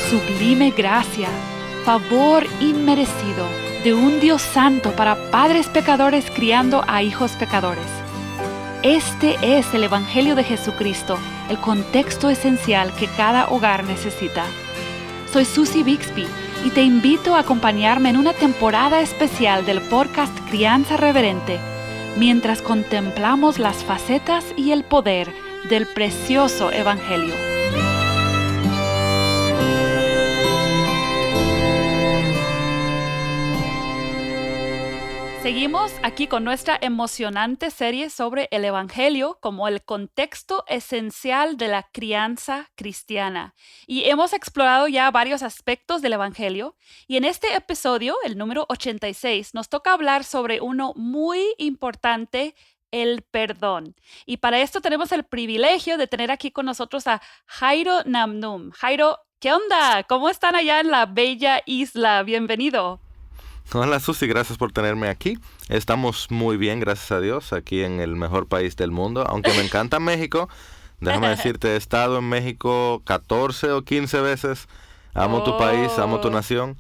sublime gracia, favor inmerecido de un Dios santo para padres pecadores criando a hijos pecadores. Este es el Evangelio de Jesucristo, el contexto esencial que cada hogar necesita. Soy Susie Bixby y te invito a acompañarme en una temporada especial del podcast Crianza Reverente, mientras contemplamos las facetas y el poder del precioso Evangelio. Seguimos aquí con nuestra emocionante serie sobre el Evangelio como el contexto esencial de la crianza cristiana. Y hemos explorado ya varios aspectos del Evangelio. Y en este episodio, el número 86, nos toca hablar sobre uno muy importante, el perdón. Y para esto tenemos el privilegio de tener aquí con nosotros a Jairo Namnum. Jairo, ¿qué onda? ¿Cómo están allá en la bella isla? Bienvenido. Hola Susi, gracias por tenerme aquí. Estamos muy bien, gracias a Dios, aquí en el mejor país del mundo. Aunque me encanta México, déjame decirte, he estado en México 14 o 15 veces. Amo tu país, amo tu nación.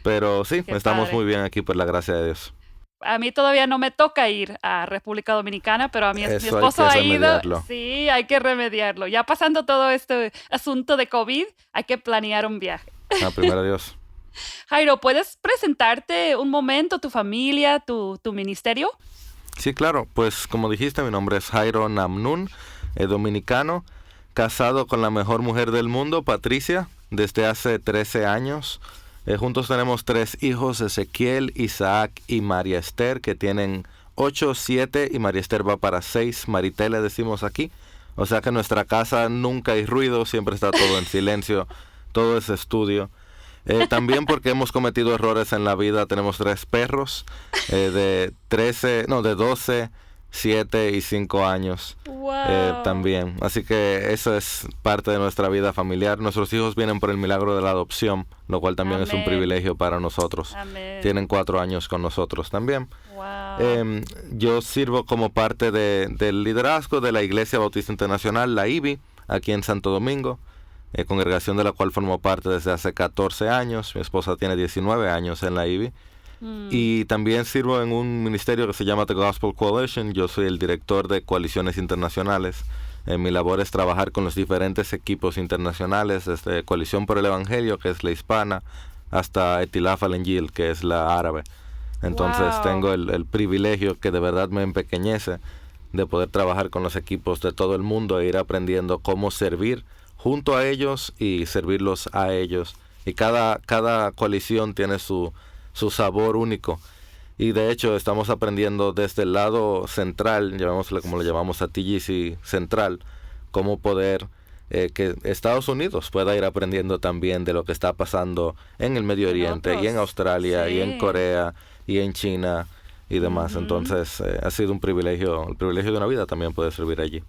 Pero sí, estamos muy bien aquí por la gracia de Dios. A mí todavía no me toca ir a República Dominicana, pero a mi esposo ha ido. Sí, hay que remediarlo. Ya pasando todo este asunto de COVID, hay que planear un viaje. Primero Dios. Jairo, ¿puedes presentarte un momento, tu familia, tu ministerio? Sí, claro. Pues como dijiste, mi nombre es Jairo Namnum, dominicano, casado con la mejor mujer del mundo, Patricia, desde hace 13 años. Juntos tenemos 3 hijos, Ezequiel, Isaac y María Esther, que tienen 8, 7 y María Esther va para 6. Maritel le decimos aquí. O sea que en nuestra casa nunca hay ruido, siempre está todo en silencio, todo es estudio. También porque hemos cometido errores en la vida, tenemos 3 perros de 12, 7 y 5 años. Wow. También. Así que eso es parte de nuestra vida familiar. Nuestros hijos vienen por el milagro de la adopción, lo cual también es un privilegio para nosotros. Amén. Tienen 4 años con nosotros también. Wow. Yo sirvo como parte del liderazgo de la Iglesia Bautista Internacional, la IBI, aquí en Santo Domingo. Congregación de la cual formo parte desde hace 14 años. Mi esposa tiene 19 años en la IBI. Y también sirvo en un ministerio que se llama The Gospel Coalition. Yo soy el director de coaliciones internacionales. Mi labor es trabajar con los diferentes equipos internacionales, desde Coalición por el Evangelio, que es la hispana, hasta Etilaf al-Injil, que es la árabe. Entonces tengo el privilegio que de verdad me empequeñece de poder trabajar con los equipos de todo el mundo e ir aprendiendo cómo servir junto a ellos y servirlos a ellos. Y cada coalición tiene su sabor único. Y de hecho estamos aprendiendo desde el lado central, llamémosle como le llamamos a TGC Central, cómo poder que Estados Unidos pueda ir aprendiendo también de lo que está pasando en el Medio Oriente y en Australia y en Corea y en China y demás. Entonces ha sido un privilegio, el privilegio de una vida también poder servir allí.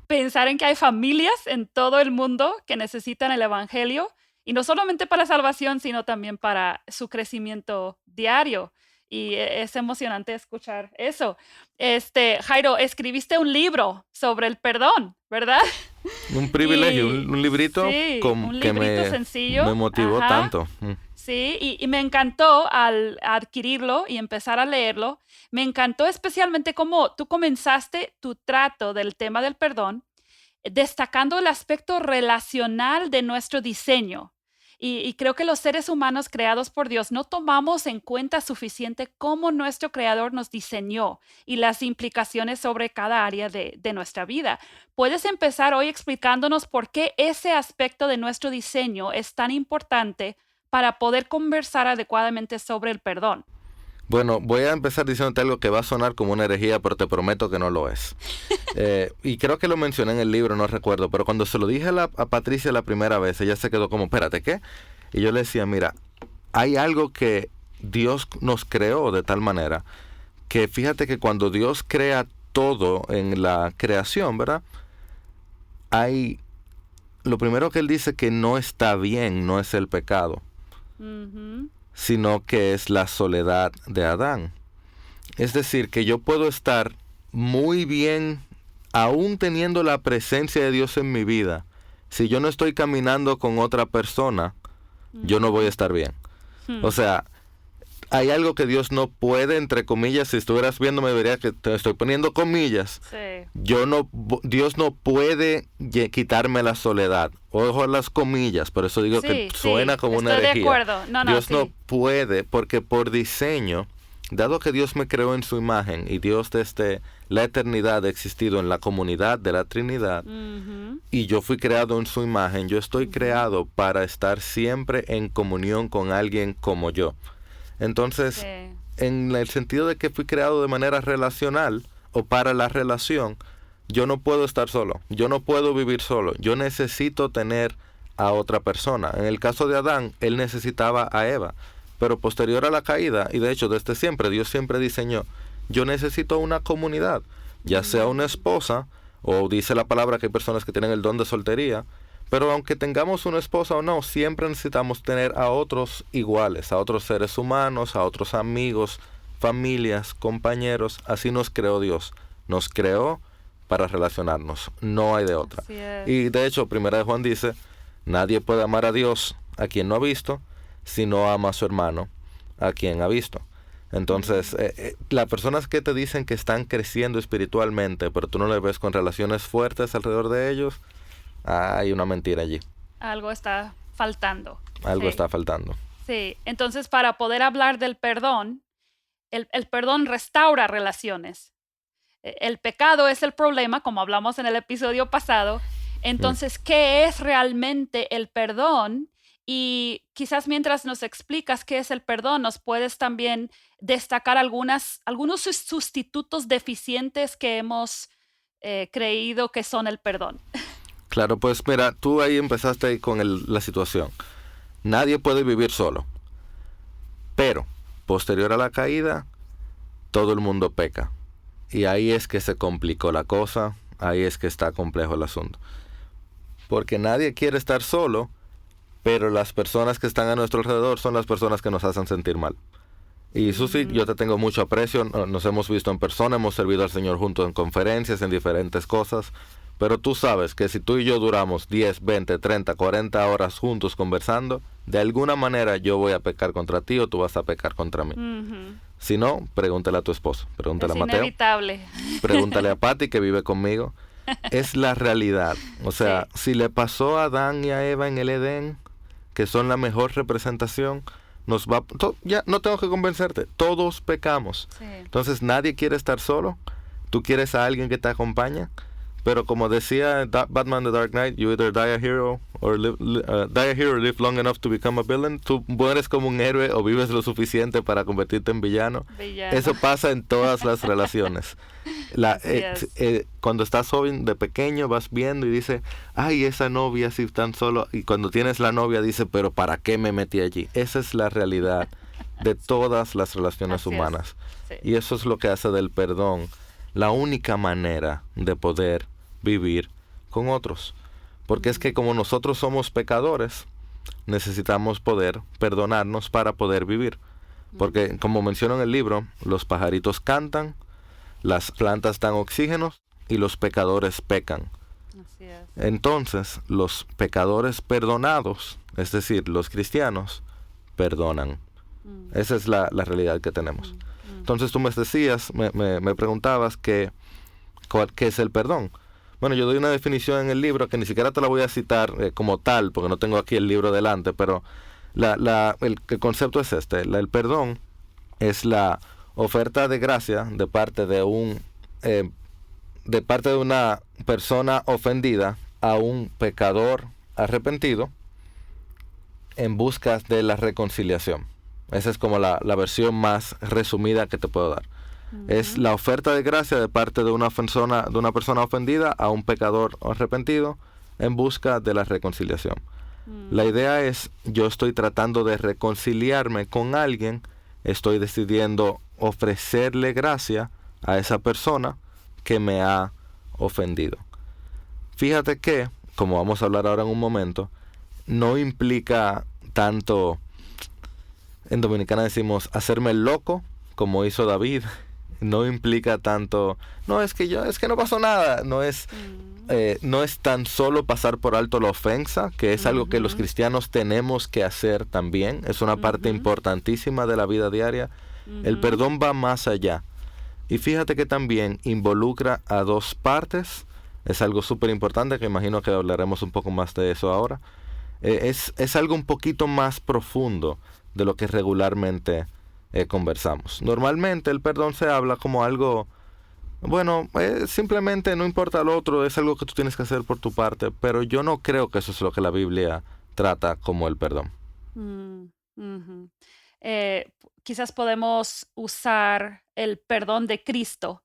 Pensar en que hay familias en todo el mundo que necesitan el Evangelio, y no solamente para salvación, sino también para su crecimiento diario. Y es emocionante escuchar eso. Jairo, escribiste un libro sobre el perdón, ¿verdad? Un privilegio, un librito sí, un que librito sencillo. me motivó tanto. Sí, y me encantó al adquirirlo y empezar a leerlo. Me encantó especialmente cómo tú comenzaste tu trato del tema del perdón, destacando el aspecto relacional de nuestro diseño. Y creo que los seres humanos creados por Dios no tomamos en cuenta suficiente cómo nuestro Creador nos diseñó y las implicaciones sobre cada área de nuestra vida. ¿Puedes empezar hoy explicándonos por qué ese aspecto de nuestro diseño es tan importante para poder conversar adecuadamente sobre el perdón? Bueno, voy a empezar diciéndote algo que va a sonar como una herejía, pero te prometo que no lo es. Y creo que lo mencioné en el libro, no recuerdo, pero cuando se lo dije a Patricia la primera vez, ella se quedó como, espérate, ¿qué? Y yo le decía, mira, hay algo que Dios nos creó de tal manera que fíjate que cuando Dios crea todo en la creación, ¿verdad? Lo primero que Él dice que no está bien, no es el pecado. Sino que es la soledad de Adán. Es decir, que yo puedo estar muy bien, aún teniendo la presencia de Dios en mi vida, si yo no estoy caminando con otra persona yo no voy a estar bien. O sea, hay algo que Dios no puede, entre comillas, si estuvieras viendo me verías que te estoy poniendo comillas. Sí. Dios no puede quitarme la soledad. Ojo a las comillas, por eso digo que suena como una herejía. Estoy de acuerdo. Dios no puede, porque por diseño, dado que Dios me creó en su imagen y Dios desde la eternidad ha existido en la comunidad de la Trinidad, y yo fui creado en su imagen, yo estoy creado para estar siempre en comunión con alguien como yo. Entonces, en el sentido de que fui creado de manera relacional o para la relación, yo no puedo estar solo, yo no puedo vivir solo, yo necesito tener a otra persona. En el caso de Adán, él necesitaba a Eva, pero posterior a la caída, y de hecho desde siempre, Dios siempre diseñó, yo necesito una comunidad, ya sea una esposa, o dice la palabra que hay personas que tienen el don de soltería, pero aunque tengamos una esposa o no, siempre necesitamos tener a otros iguales, a otros seres humanos, a otros amigos, familias, compañeros. Así nos creó Dios. Nos creó para relacionarnos. No hay de otra. Y de hecho, Primera de Juan dice, nadie puede amar a Dios a quien no ha visto, si no ama a su hermano a quien ha visto. Entonces, las personas que te dicen que están creciendo espiritualmente, pero tú no les ves con relaciones fuertes alrededor de ellos, hay una mentira allí. Algo está faltando. Algo está faltando. Sí, entonces para poder hablar del perdón, el perdón restaura relaciones. El pecado es el problema, como hablamos en el episodio pasado. Entonces, ¿qué es realmente el perdón? Y quizás mientras nos explicas qué es el perdón, nos puedes también destacar algunos sustitutos deficientes que hemos creído que son el perdón. Claro, pues mira, tú ahí empezaste con la situación. Nadie puede vivir solo. Pero, posterior a la caída, todo el mundo peca. Y ahí es que se complicó la cosa, ahí es que está complejo el asunto. Porque nadie quiere estar solo, pero las personas que están a nuestro alrededor son las personas que nos hacen sentir mal. Y Susi, yo te tengo mucho aprecio, nos hemos visto en persona, hemos servido al Señor juntos en conferencias, en diferentes cosas, pero tú sabes que si tú y yo duramos 10, 20, 30, 40 horas juntos conversando, de alguna manera yo voy a pecar contra ti o tú vas a pecar contra mí. Si no, pregúntale a tu esposo, pregúntale a Mateo. Es inevitable. Pregúntale a Patty que vive conmigo. Es la realidad. O sea, si le pasó a Adán y a Eva en el Edén, que son la mejor representación, ya no tengo que convencerte, todos pecamos. Entonces nadie quiere estar solo, tú quieres a alguien que te acompañe, pero como decía Batman The Dark Knight, you either die a hero or live long enough to become a villain. Tú mueres como un héroe o vives lo suficiente para convertirte en villano. Eso pasa en todas las relaciones. Cuando estás joven, de pequeño, vas viendo y dices, ay, esa novia si tan solo, y cuando tienes la novia dice, pero ¿para qué me metí allí? Esa es la realidad de todas las relaciones humanas. Y eso es lo que hace del perdón la única manera de poder vivir con otros. Porque es que como nosotros somos pecadores, necesitamos poder perdonarnos para poder vivir. Porque como menciono en el libro, los pajaritos cantan, las plantas dan oxígeno y los pecadores pecan. Entonces, los pecadores perdonados, es decir, los cristianos, perdonan. Esa es la realidad que tenemos. Entonces tú me decías, me preguntabas qué es el perdón. Bueno, yo doy una definición en el libro que ni siquiera te la voy a citar como tal, porque no tengo aquí el libro delante, pero el concepto es este. El perdón es la oferta de gracia de parte de una persona ofendida a un pecador arrepentido en busca de la reconciliación. Esa es como la versión más resumida que te puedo dar. Es la oferta de gracia de parte de una persona ofendida a un pecador arrepentido en busca de la reconciliación. La idea es, yo estoy tratando de reconciliarme con alguien, estoy decidiendo ofrecerle gracia a esa persona que me ha ofendido. Fíjate que, como vamos a hablar ahora en un momento, no implica tanto, en Dominicana decimos, hacerme el loco, como hizo David. No implica tanto, es que no pasó nada, no es, no es tan solo pasar por alto la ofensa, que es algo que los cristianos tenemos que hacer también. Es una parte importantísima de la vida diaria. El perdón va más allá. Y fíjate que también involucra a dos partes. Es algo súper importante, que imagino que hablaremos un poco más de eso ahora. Es algo un poquito más profundo de lo que regularmente conversamos. Normalmente el perdón se habla como algo, bueno, simplemente no importa lo otro, es algo que tú tienes que hacer por tu parte, pero yo no creo que eso es lo que la Biblia trata como el perdón. Ujú. Quizás podemos usar el perdón de Cristo,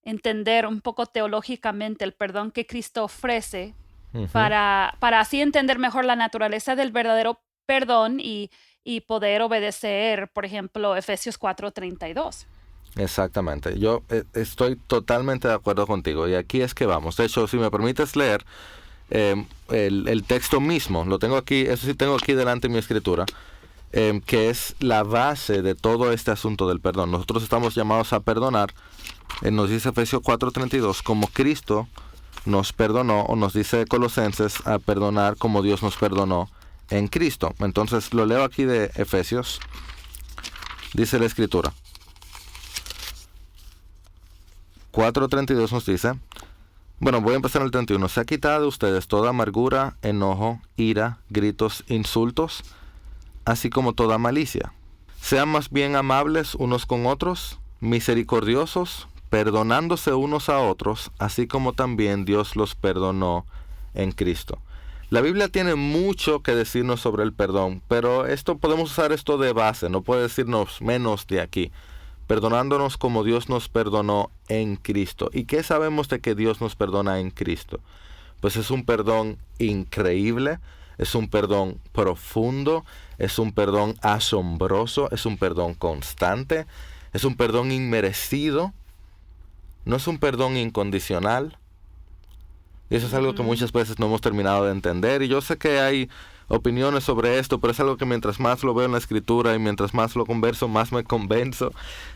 entender un poco teológicamente el perdón que Cristo ofrece Ujú. para así entender mejor la naturaleza del verdadero perdón y poder obedecer, por ejemplo, Efesios 4:32. Exactamente, yo estoy totalmente de acuerdo contigo y aquí es que vamos. De hecho, si me permites leer el texto mismo, lo tengo aquí, eso sí tengo aquí delante en mi escritura, que es la base de todo este asunto del perdón. Nosotros estamos llamados a perdonar, nos dice Efesios 4:32, como Cristo nos perdonó, o nos dice Colosenses, a perdonar como Dios nos perdonó en Cristo. Entonces lo leo aquí de Efesios, dice la escritura. 4:32 nos dice, bueno, voy a empezar en el 31. Se ha quitado de ustedes toda amargura, enojo, ira, gritos, insultos, así como toda malicia. Sean más bien amables unos con otros, misericordiosos, perdonándose unos a otros, así como también Dios los perdonó en Cristo. La Biblia tiene mucho que decirnos sobre el perdón, pero podemos usar esto de base, no puede decirnos menos de aquí. Perdonándonos como Dios nos perdonó en Cristo. ¿Y qué sabemos de que Dios nos perdona en Cristo? Pues es un perdón increíble, es un perdón profundo, es un perdón asombroso, es un perdón constante, es un perdón inmerecido, no es un perdón incondicional. Y eso es algo que muchas veces no hemos terminado de entender. Y yo sé que hay opiniones sobre esto, pero es algo que mientras más lo veo en la escritura y mientras más lo converso, más me convenzo.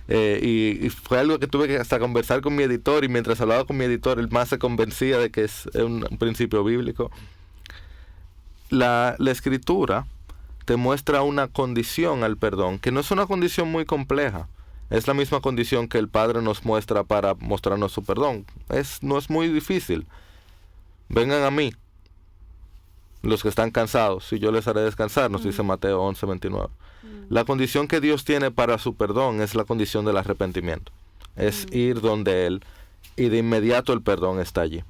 Y fue algo que tuve que hasta conversar con mi editor, y mientras hablaba con mi editor, él más se convencía de que es un principio bíblico. La escritura te muestra una condición al perdón, que no es una condición muy compleja. Es la misma condición que el Padre nos muestra para mostrarnos su perdón. No es muy difícil. Vengan a mí, los que están cansados, y yo les haré descansar, nos dice Mateo 11:29. La condición que Dios tiene para su perdón es la condición del arrepentimiento. Es ir donde Él, y de inmediato el perdón está allí.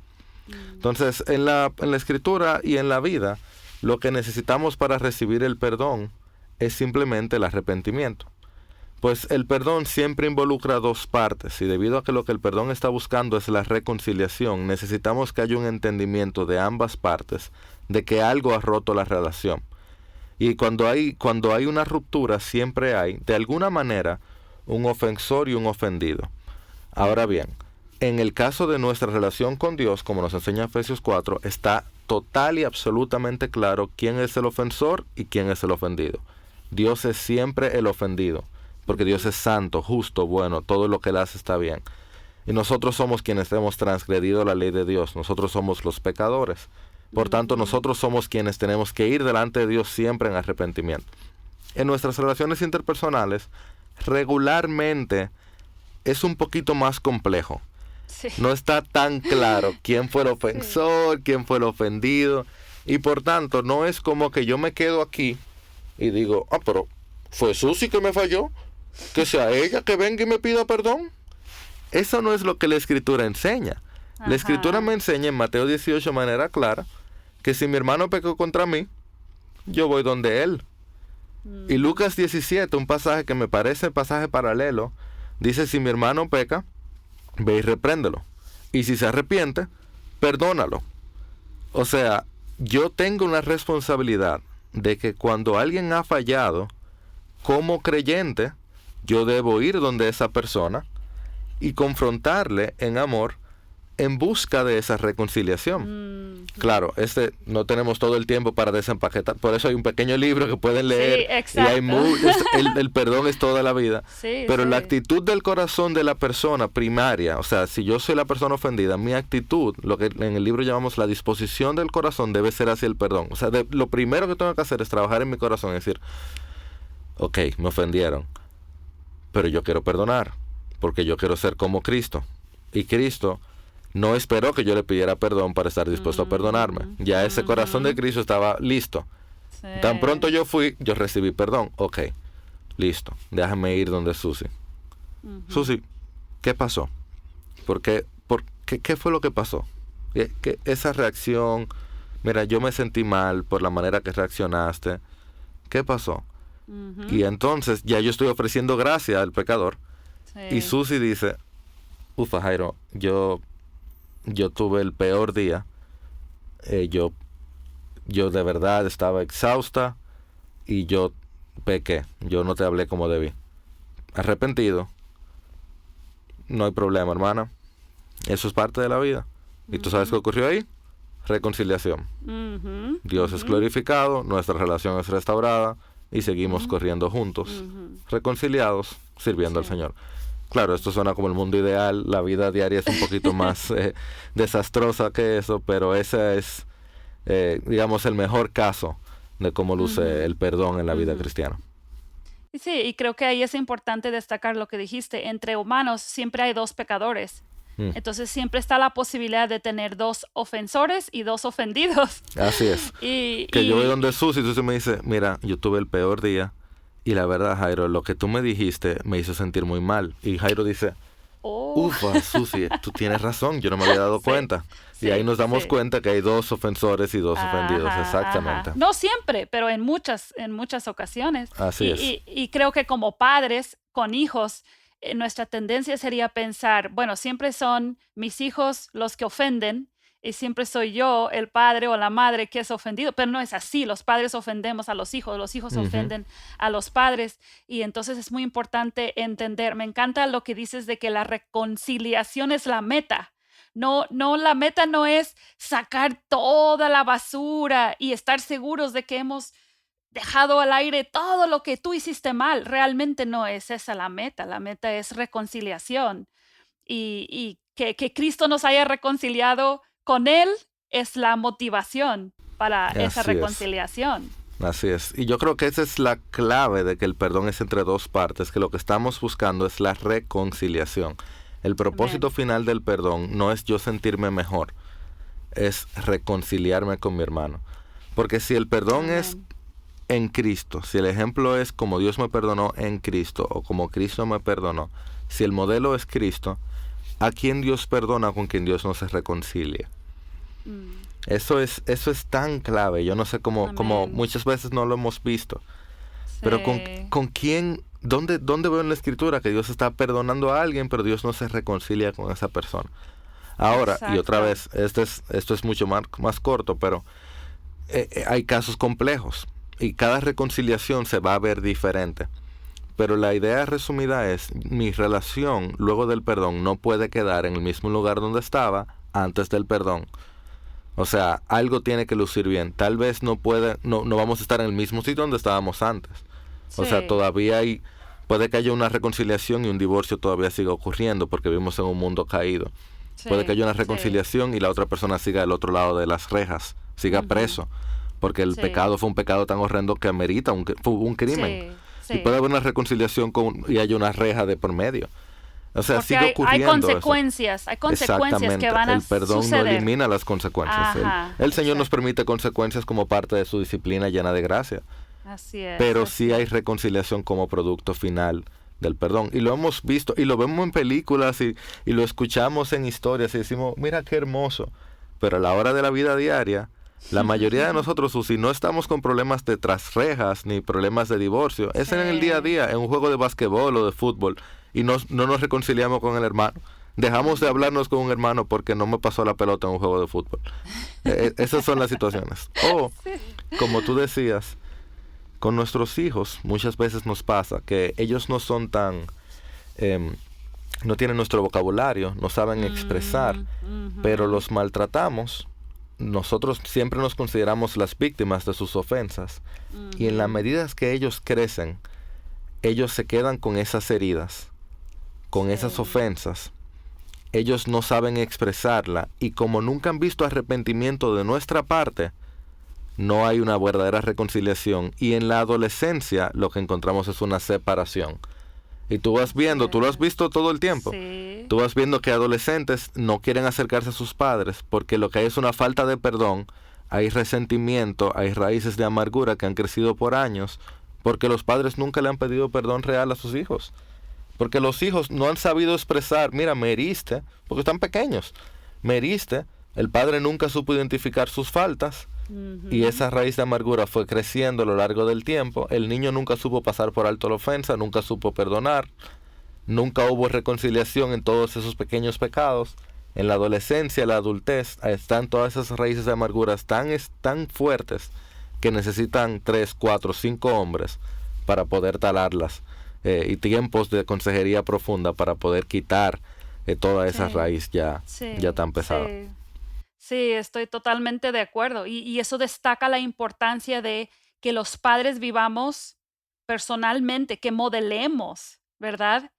Entonces, en la escritura y en la vida, lo que necesitamos para recibir el perdón es simplemente el arrepentimiento. Pues el perdón siempre involucra dos partes, y debido a que lo que el perdón está buscando es la reconciliación, necesitamos que haya un entendimiento de ambas partes de que algo ha roto la relación. Y cuando hay una ruptura, siempre hay, de alguna manera, un ofensor y un ofendido. Ahora bien, en el caso de nuestra relación con Dios, como nos enseña Efesios 4, está total y absolutamente claro quién es el ofensor y quién es el ofendido. Dios es siempre el ofendido, porque Dios es santo, justo, bueno, todo lo que Él hace está bien. Y nosotros somos quienes hemos transgredido la ley de Dios, nosotros somos los pecadores. Por tanto, nosotros somos quienes tenemos que ir delante de Dios siempre en arrepentimiento. En nuestras relaciones interpersonales, regularmente es un poquito más complejo. Sí. No está tan claro quién fue el ofensor, quién fue el ofendido. Y por tanto, no es como que yo me quedo aquí y digo, pero fue Susi que me falló, que sea ella que venga y me pida perdón. Eso no es lo que la Escritura enseña. La Escritura me enseña en Mateo 18 de manera clara que si mi hermano pecó contra mí, yo voy donde él. Y Lucas 17, un pasaje que me parece pasaje paralelo, dice, si mi hermano peca, ve y repréndelo. Y si se arrepiente, perdónalo. O sea, yo tengo una responsabilidad de que cuando alguien ha fallado, como creyente, yo debo ir donde esa persona y confrontarle en amor en busca de esa reconciliación. Claro, no tenemos todo el tiempo para desempaquetar, por eso hay un pequeño libro que pueden leer. Sí, exacto. Y el perdón es toda la vida. Sí, pero sí. la actitud del corazón de la persona primaria, o sea, si yo soy la persona ofendida, mi actitud, lo que en el libro llamamos la disposición del corazón, debe ser hacia el perdón. O sea, lo primero que tengo que hacer es trabajar en mi corazón y decir, ok, me ofendieron, pero yo quiero perdonar, porque yo quiero ser como Cristo. Y Cristo no esperó que yo le pidiera perdón para estar dispuesto a perdonarme. Ya ese corazón de Cristo estaba listo. Sí. Tan pronto yo fui, yo recibí perdón. Ok, listo, déjame ir donde Susi. Susi, ¿qué pasó? ¿Qué fue lo que pasó? ¿Qué esa reacción? Mira, yo me sentí mal por la manera que reaccionaste. ¿Qué pasó? Y entonces ya yo estoy ofreciendo gracia al pecador. Sí. Y Susi dice, ufa, Jairo, yo tuve el peor día. Yo de verdad estaba exhausta y yo pequé. Yo no te hablé como debí. Arrepentido. No hay problema, hermana. Eso es parte de la vida. ¿Y tú sabes qué ocurrió ahí? Reconciliación. Dios es glorificado, nuestra relación es restaurada y seguimos corriendo juntos, reconciliados, sirviendo al Señor. Claro, esto suena como el mundo ideal, la vida diaria es un poquito más desastrosa que eso, pero ese es, digamos, el mejor caso de cómo luce el perdón en la vida cristiana. Sí, y creo que ahí es importante destacar lo que dijiste. Entre humanos siempre hay dos pecadores. Entonces siempre está la posibilidad de tener dos ofensores y dos ofendidos. Así es. Yo voy donde Susi y Susi me dice, mira, yo tuve el peor día y la verdad, Jairo, lo que tú me dijiste me hizo sentir muy mal. Y Jairo dice, ufa, Susi, tú tienes razón, yo no me había dado cuenta. Y ahí nos damos cuenta que hay dos ofensores y dos ofendidos, exactamente. No siempre, pero en muchas ocasiones. Así es. Y creo que como padres con hijos, nuestra tendencia sería pensar, bueno, siempre son mis hijos los que ofenden y siempre soy yo, el padre o la madre, que es ofendido, pero no es así. Los padres ofendemos a los hijos ofenden a los padres, y entonces es muy importante entender. Me encanta lo que dices de que la reconciliación es la meta. No, la meta no es sacar toda la basura y estar seguros de que hemos dejado al aire todo lo que tú hiciste mal. Realmente no es esa la meta. La meta es reconciliación. Y que Cristo nos haya reconciliado con Él es la motivación para esa reconciliación. Así es. Y yo creo que esa es la clave de que el perdón es entre dos partes, que lo que estamos buscando es la reconciliación. El propósito final del perdón no es yo sentirme mejor, es reconciliarme con mi hermano. Porque si el perdón es en Cristo, si el ejemplo es como Dios me perdonó en Cristo o como Cristo me perdonó, si el modelo es Cristo, ¿a quién Dios perdona con quien Dios no se reconcilia? Eso es tan clave. Yo no sé cómo muchas veces no lo hemos visto. Sí. Pero ¿con quién? ¿Dónde veo en la Escritura que Dios está perdonando a alguien, pero Dios no se reconcilia con esa persona? Ahora, y otra vez, esto es mucho más corto, pero hay casos complejos y cada reconciliación se va a ver diferente. Pero la idea resumida es, mi relación luego del perdón no puede quedar en el mismo lugar donde estaba antes del perdón. O sea, algo tiene que lucir bien. Tal vez no vamos a estar en el mismo sitio donde estábamos antes. Sí. O sea, todavía puede que haya una reconciliación y un divorcio todavía siga ocurriendo porque vivimos en un mundo caído. Sí, puede que haya una reconciliación y la otra persona siga al otro lado de las rejas, siga preso, porque el pecado fue un pecado tan horrendo que amerita un crimen. Sí. Y puede haber una reconciliación y hay una reja de por medio. O sea, porque sigue ocurriendo hay consecuencias que van a suceder. El perdón no elimina las consecuencias. El Señor nos permite consecuencias como parte de su disciplina llena de gracia. Así es. Pero sí hay reconciliación como producto final del perdón. Y lo hemos visto, y lo vemos en películas, y lo escuchamos en historias, y decimos, mira qué hermoso. Pero a la hora de la vida diaria, la mayoría de nosotros, si no estamos con problemas de tras rejas, ni problemas de divorcio, es en el día a día, en un juego de basquetbol o de fútbol, y no nos reconciliamos con el hermano. Dejamos de hablarnos con un hermano porque no me pasó la pelota en un juego de fútbol. Esas son las situaciones. O, como tú decías, con nuestros hijos muchas veces nos pasa que ellos no son tan... no tienen nuestro vocabulario, no saben expresar, pero los maltratamos nosotros siempre nos consideramos las víctimas de sus ofensas. Y en la medida que ellos crecen, ellos se quedan con esas heridas, con esas ofensas. Ellos no saben expresarla, y como nunca han visto arrepentimiento de nuestra parte, no hay una verdadera reconciliación. Y en la adolescencia lo que encontramos es una separación. Y tú vas viendo, tú lo has visto todo el tiempo. Sí. Tú vas viendo que adolescentes no quieren acercarse a sus padres porque lo que hay es una falta de perdón, hay resentimiento, hay raíces de amargura que han crecido por años, porque los padres nunca le han pedido perdón real a sus hijos. Porque los hijos no han sabido expresar, mira, me heriste, porque están pequeños, me heriste, el padre nunca supo identificar sus faltas, y esa raíz de amargura fue creciendo a lo largo del tiempo. El niño nunca supo pasar por alto la ofensa, nunca supo perdonar, nunca hubo reconciliación en todos esos pequeños pecados. En la adolescencia, la adultez, están todas esas raíces de amarguras tan fuertes que necesitan 3, 4, 5 hombres para poder talarlas, y tiempos de consejería profunda para poder quitar toda esa raíz ya tan pesada. Sí, estoy totalmente de acuerdo. Y eso destaca la importancia de que los padres vivamos personalmente, que modelemos, ¿verdad?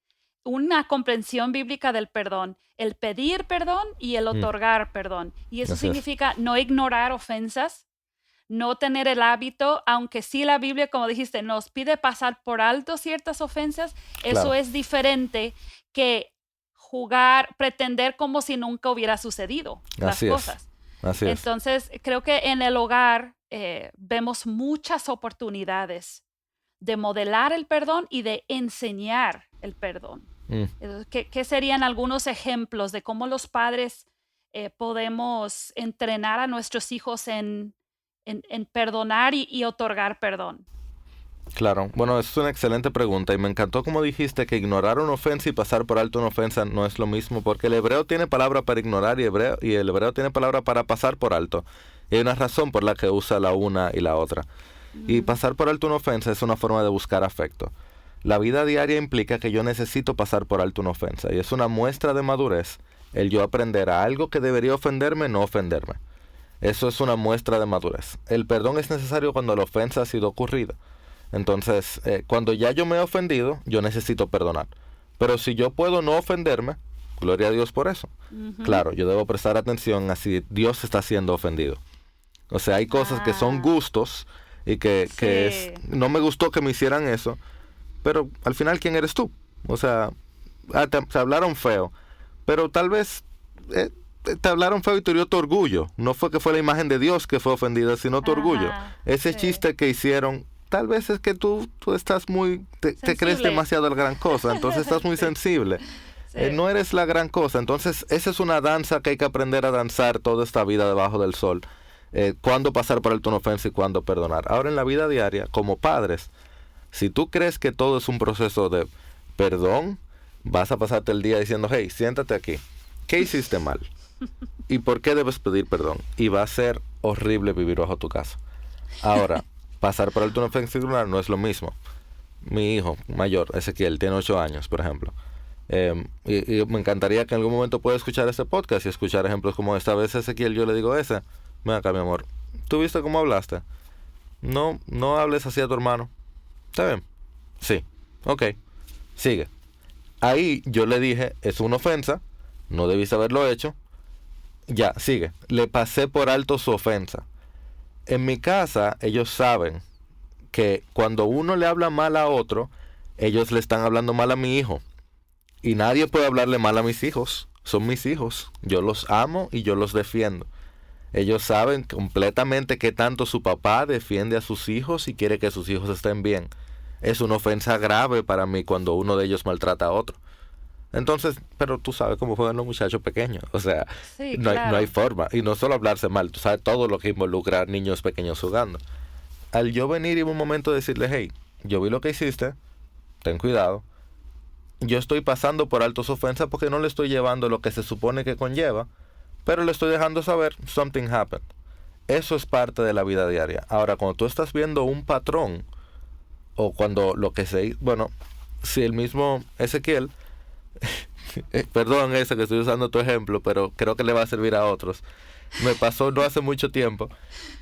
Una comprensión bíblica del perdón, el pedir perdón y el otorgar perdón. Y eso Así es. significa no ignorar ofensas, no tener el hábito, aunque sí la Biblia, como dijiste, nos pide pasar por alto ciertas ofensas, eso Claro. es diferente que pretender como si nunca hubiera sucedido las Así es. cosas. Así es. Entonces, creo que en el hogar vemos muchas oportunidades de modelar el perdón y de enseñar el perdón. ¿Qué serían algunos ejemplos de cómo los padres podemos entrenar a nuestros hijos en perdonar y otorgar perdón? Claro, bueno, es una excelente pregunta y me encantó como dijiste que ignorar una ofensa y pasar por alto una ofensa no es lo mismo, porque el hebreo tiene palabra para ignorar y el hebreo tiene palabra para pasar por alto. Y hay una razón por la que usa la una y la otra. Y pasar por alto una ofensa es una forma de buscar afecto. La vida diaria implica que yo necesito pasar por alto una ofensa, y es una muestra de madurez el yo aprender a algo que debería ofenderme, no ofenderme. Eso es una muestra de madurez. El perdón es necesario cuando la ofensa ha sido ocurrida. Entonces, cuando ya yo me he ofendido, yo necesito perdonar. Pero si yo puedo no ofenderme, gloria a Dios por eso. Claro, yo debo prestar atención a si Dios está siendo ofendido. O sea, hay cosas que son gustos y no me gustó que me hicieran eso, pero al final, ¿quién eres tú? O sea, te hablaron feo, pero tal vez te hablaron feo y te hirió tu orgullo. No fue que fue la imagen de Dios que fue ofendida, sino tu orgullo. Ese chiste que hicieron, tal vez es que tú estás te crees demasiado la gran cosa, entonces estás muy sensible. No eres la gran cosa. Entonces, esa es una danza que hay que aprender a danzar toda esta vida debajo del sol. Cuándo pasar por alto una ofensa y cuándo perdonar. Ahora, en la vida diaria, como padres, si tú crees que todo es un proceso de perdón, vas a pasarte el día diciendo, hey, siéntate aquí. ¿Qué hiciste mal? ¿Y por qué debes pedir perdón? Y va a ser horrible vivir bajo tu casa. Ahora, pasar por alto una ofensa y perdonar no es lo mismo. Mi hijo mayor, Ezequiel, tiene 8 años, por ejemplo. Y me encantaría que en algún momento pueda escuchar este podcast y escuchar ejemplos como esta vez. Ezequiel, yo le digo, ven acá, mi amor, ¿tú viste cómo hablaste? No hables así a tu hermano. ¿Está bien? Sí. Ok. Sigue. Ahí yo le dije, es una ofensa, no debiste haberlo hecho. Ya, sigue. Le pasé por alto su ofensa. En mi casa, ellos saben que cuando uno le habla mal a otro, ellos le están hablando mal a mi hijo. Y nadie puede hablarle mal a mis hijos. Son mis hijos. Yo los amo y yo los defiendo. Ellos saben completamente que tanto su papá defiende a sus hijos y quiere que sus hijos estén bien. Es una ofensa grave para mí cuando uno de ellos maltrata a otro. Entonces, pero tú sabes cómo juegan los muchachos pequeños. O sea, Sí, no claro. hay forma. Y no solo hablarse mal, tú sabes todo lo que involucra a niños pequeños jugando. Al yo venir y en un momento decirle, hey, yo vi lo que hiciste, ten cuidado. Yo estoy pasando por alto su ofensa porque no le estoy llevando lo que se supone que conlleva, pero le estoy dejando saber, something happened. Eso es parte de la vida diaria. Ahora, cuando tú estás viendo un patrón, o cuando lo que bueno, si el mismo Ezequiel, perdón que estoy usando tu ejemplo, pero creo que le va a servir a otros. Me pasó no hace mucho tiempo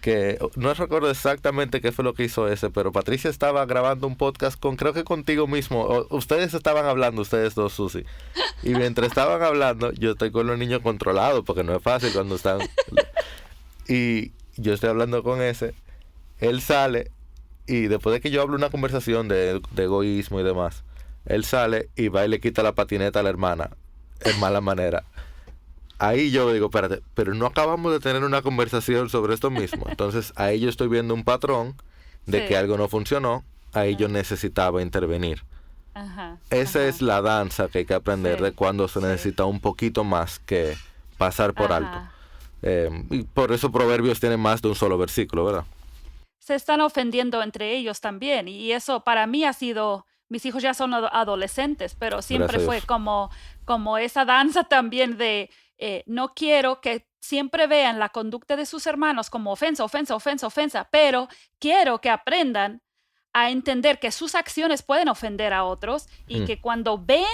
que no recuerdo exactamente qué fue lo que hizo ese, pero Patricia estaba grabando un podcast creo que contigo mismo. Ustedes estaban hablando, ustedes dos, Susi. Y mientras estaban hablando, yo estoy con los niños controlados porque no es fácil cuando están. Y yo estoy hablando con ese. Él sale y después de que yo hablo una conversación de egoísmo y demás, él sale y va y le quita la patineta a la hermana en mala manera. Ahí yo digo, espérate, pero no acabamos de tener una conversación sobre esto mismo. Entonces ahí yo estoy viendo un patrón de que algo no funcionó. Ahí yo necesitaba intervenir. Esa es la danza que hay que aprender de cuando se necesita un poquito más que pasar por alto. Y por eso Proverbios tiene más de un solo versículo, ¿verdad? Se están ofendiendo entre ellos también. Y eso para mí ha sido, mis hijos ya son adolescentes, pero siempre fue como esa danza también de no quiero que siempre vean la conducta de sus hermanos como ofensa, ofensa, ofensa, ofensa, pero quiero que aprendan a entender que sus acciones pueden ofender a otros y que cuando ven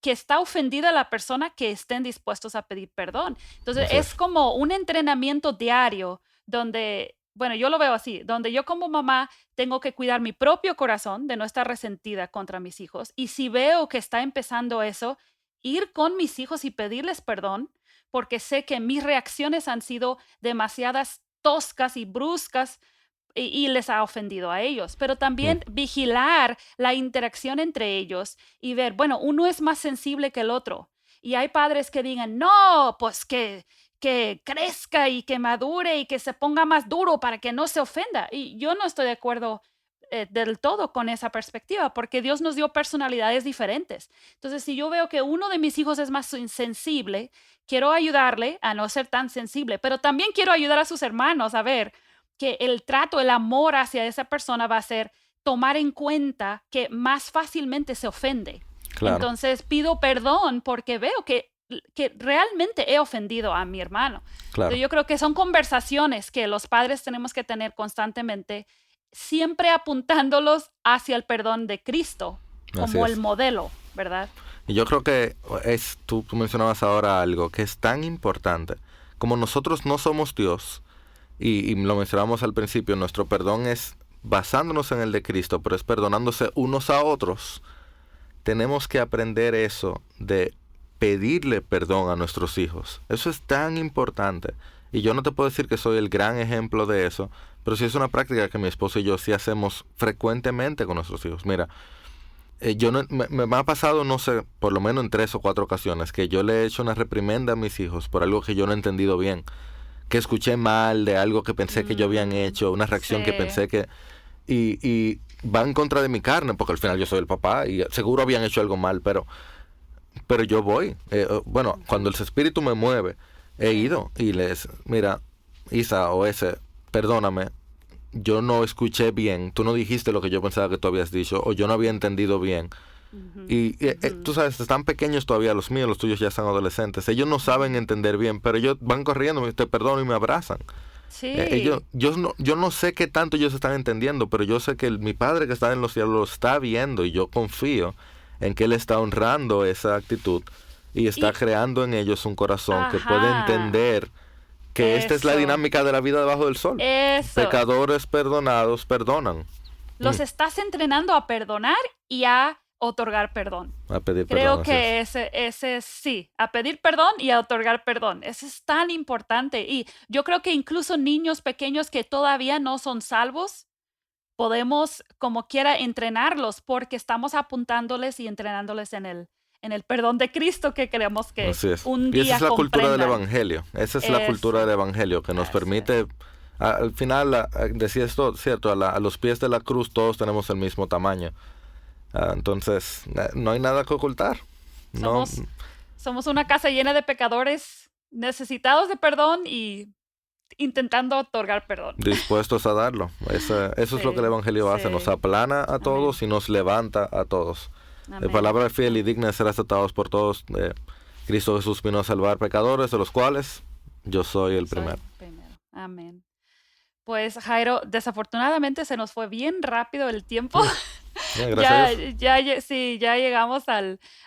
que está ofendida la persona, que estén dispuestos a pedir perdón. Entonces es como un entrenamiento diario donde, bueno, yo lo veo así, donde yo como mamá tengo que cuidar mi propio corazón de no estar resentida contra mis hijos. Y si veo que está empezando eso, ir con mis hijos y pedirles perdón, porque sé que mis reacciones han sido demasiadas toscas y bruscas y les ha ofendido a ellos, pero también vigilar la interacción entre ellos y ver, bueno, uno es más sensible que el otro. Y hay padres que digan, no, pues que crezca y que madure y que se ponga más duro para que no se ofenda. Y yo no estoy de acuerdo del todo con esa perspectiva, porque Dios nos dio personalidades diferentes. Entonces, si yo veo que uno de mis hijos es más sensible, quiero ayudarle a no ser tan sensible, pero también quiero ayudar a sus hermanos a ver que el trato, el amor hacia esa persona va a ser tomar en cuenta que más fácilmente se ofende. Claro. Entonces pido perdón porque veo que realmente he ofendido a mi hermano. Claro. Yo creo que son conversaciones que los padres tenemos que tener constantemente, siempre apuntándolos hacia el perdón de Cristo como el modelo, ¿verdad? Y yo creo que tú mencionabas ahora algo que es tan importante. Como nosotros no somos Dios, y lo mencionamos al principio, nuestro perdón es basándonos en el de Cristo, pero es perdonándose unos a otros. Tenemos que aprender eso de pedirle perdón a nuestros hijos. Eso es tan importante. Y yo no te puedo decir que soy el gran ejemplo de eso, pero sí es una práctica que mi esposo y yo sí hacemos frecuentemente con nuestros hijos. Mira, me ha pasado, no sé, por lo menos en 3 o 4 ocasiones, que yo le he hecho una reprimenda a mis hijos por algo que yo no he entendido bien, que escuché mal de algo que pensé que yo habían hecho, una reacción que pensé que... Y va en contra de mi carne, porque al final yo soy el papá y seguro habían hecho algo mal, pero yo voy. Bueno, cuando el espíritu me mueve, he ido y mira, Isa o ese, perdóname, yo no escuché bien, tú no dijiste lo que yo pensaba que tú habías dicho, o yo no había entendido bien. Tú sabes, están pequeños todavía los míos, los tuyos ya son adolescentes. Ellos no saben entender bien, pero ellos van corriendo, te perdono y me abrazan. Sí. Yo no sé qué tanto ellos están entendiendo, pero yo sé que mi Padre que está en los cielos lo está viendo y yo confío en que Él está honrando esa actitud y está creando en ellos un corazón que puede entender que esta es la dinámica de la vida debajo del sol. Pecadores perdonados perdonan. Los estás entrenando a perdonar y a otorgar perdón. A pedir perdón. Creo que ese sí, a pedir perdón y a otorgar perdón. Eso es tan importante. Y yo creo que incluso niños pequeños que todavía no son salvos, podemos como quiera entrenarlos porque estamos apuntándoles y entrenándoles en el perdón de Cristo que queremos que un día y esa es la cultura del comprendan. Evangelio. Esa es la cultura del Evangelio que nos permite... Al final, decía esto, cierto, a los pies de la cruz todos tenemos el mismo tamaño. Entonces, no hay nada que ocultar. Somos una casa llena de pecadores necesitados de perdón y intentando otorgar perdón. Dispuestos a darlo. Eso es lo que el Evangelio hace. Nos aplana a todos y nos levanta a todos. La palabra fiel y digna de ser aceptados por todos. Cristo Jesús vino a salvar pecadores, de los cuales yo soy el primero. Amén. Pues Jairo, desafortunadamente se nos fue bien rápido el tiempo. Ya llegamos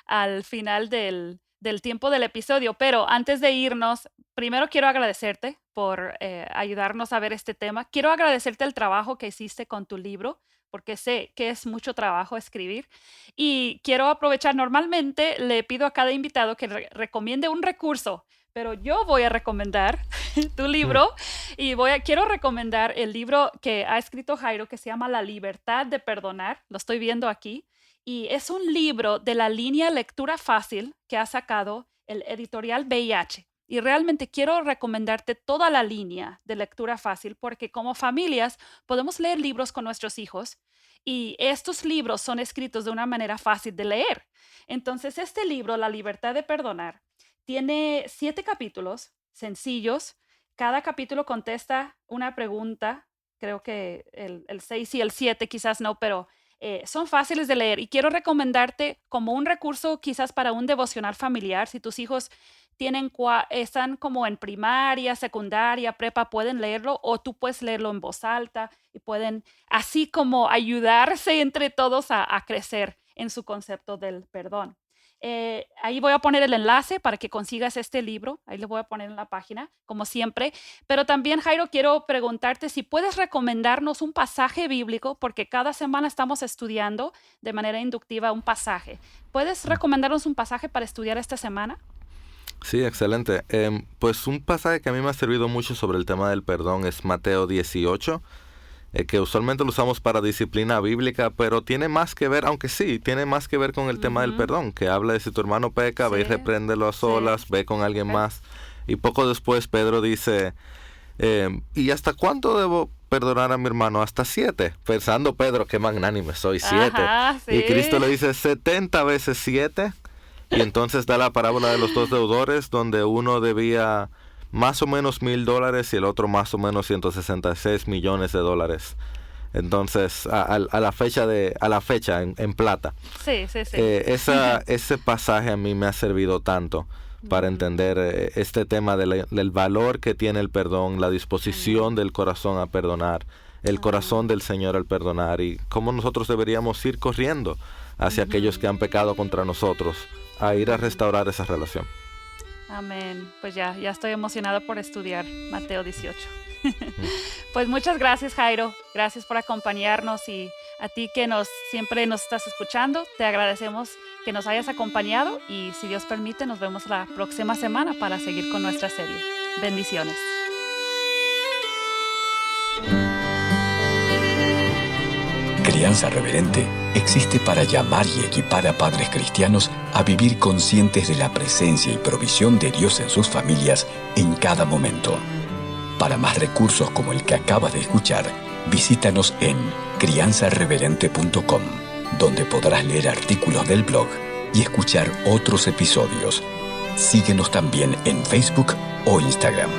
al final del tiempo del episodio, pero antes de irnos, primero quiero agradecerte por ayudarnos a ver este tema. Quiero agradecerte el trabajo que hiciste con tu libro, porque sé que es mucho trabajo escribir. Y quiero aprovechar, normalmente le pido a cada invitado que recomiende un recurso, pero yo voy a recomendar tu libro y quiero recomendar el libro que ha escrito Jairo, que se llama La Libertad de Perdonar. Lo estoy viendo aquí. Y es un libro de la línea Lectura Fácil que ha sacado el editorial VIH. Y realmente quiero recomendarte toda la línea de Lectura Fácil porque como familias podemos leer libros con nuestros hijos y estos libros son escritos de una manera fácil de leer. Entonces, este libro, La Libertad de Perdonar, tiene 7 capítulos sencillos. Cada capítulo contesta una pregunta. Creo que el 6 y el 7 quizás no, pero son fáciles de leer. Y quiero recomendarte como un recurso quizás para un devocional familiar. Si tus hijos están como en primaria, secundaria, prepa, pueden leerlo o tú puedes leerlo en voz alta y pueden así como ayudarse entre todos a crecer en su concepto del perdón. Ahí voy a poner el enlace para que consigas este libro. Ahí lo voy a poner en la página, como siempre. Pero también, Jairo, quiero preguntarte si puedes recomendarnos un pasaje bíblico, porque cada semana estamos estudiando de manera inductiva un pasaje. ¿Puedes recomendarnos un pasaje para estudiar esta semana? Sí, excelente. Pues un pasaje que a mí me ha servido mucho sobre el tema del perdón es Mateo 18, que usualmente lo usamos para disciplina bíblica, pero tiene más que ver, aunque sí, tiene más que ver con el tema del perdón, que habla de si tu hermano peca, ve y repréndelo a solas, ve con alguien más. Y poco después Pedro dice, ¿y hasta cuánto debo perdonar a mi hermano? Hasta 7. Pensando Pedro, qué magnánime soy, 7. Y Cristo le dice 70 veces 7. Y entonces da la parábola de los 2 deudores, donde uno debía más o menos $1,000 y el otro más o menos 166 millones de dólares. Entonces, a la fecha en plata. Sí. Ese pasaje a mí me ha servido tanto para entender este tema del valor que tiene el perdón, la disposición del corazón a perdonar, el corazón del Señor al perdonar y cómo nosotros deberíamos ir corriendo hacia aquellos que han pecado contra nosotros, a ir a restaurar esa relación. Amén. Pues ya estoy emocionada por estudiar Mateo 18. Pues muchas gracias, Jairo. Gracias por acompañarnos y a ti que siempre nos estás escuchando, te agradecemos que nos hayas acompañado y si Dios permite nos vemos la próxima semana para seguir con nuestra serie. Bendiciones. Crianza Reverente existe para llamar y equipar a padres cristianos a vivir conscientes de la presencia y provisión de Dios en sus familias en cada momento. Para más recursos como el que acabas de escuchar, visítanos en crianzareverente.com, donde podrás leer artículos del blog y escuchar otros episodios. Síguenos también en Facebook o Instagram.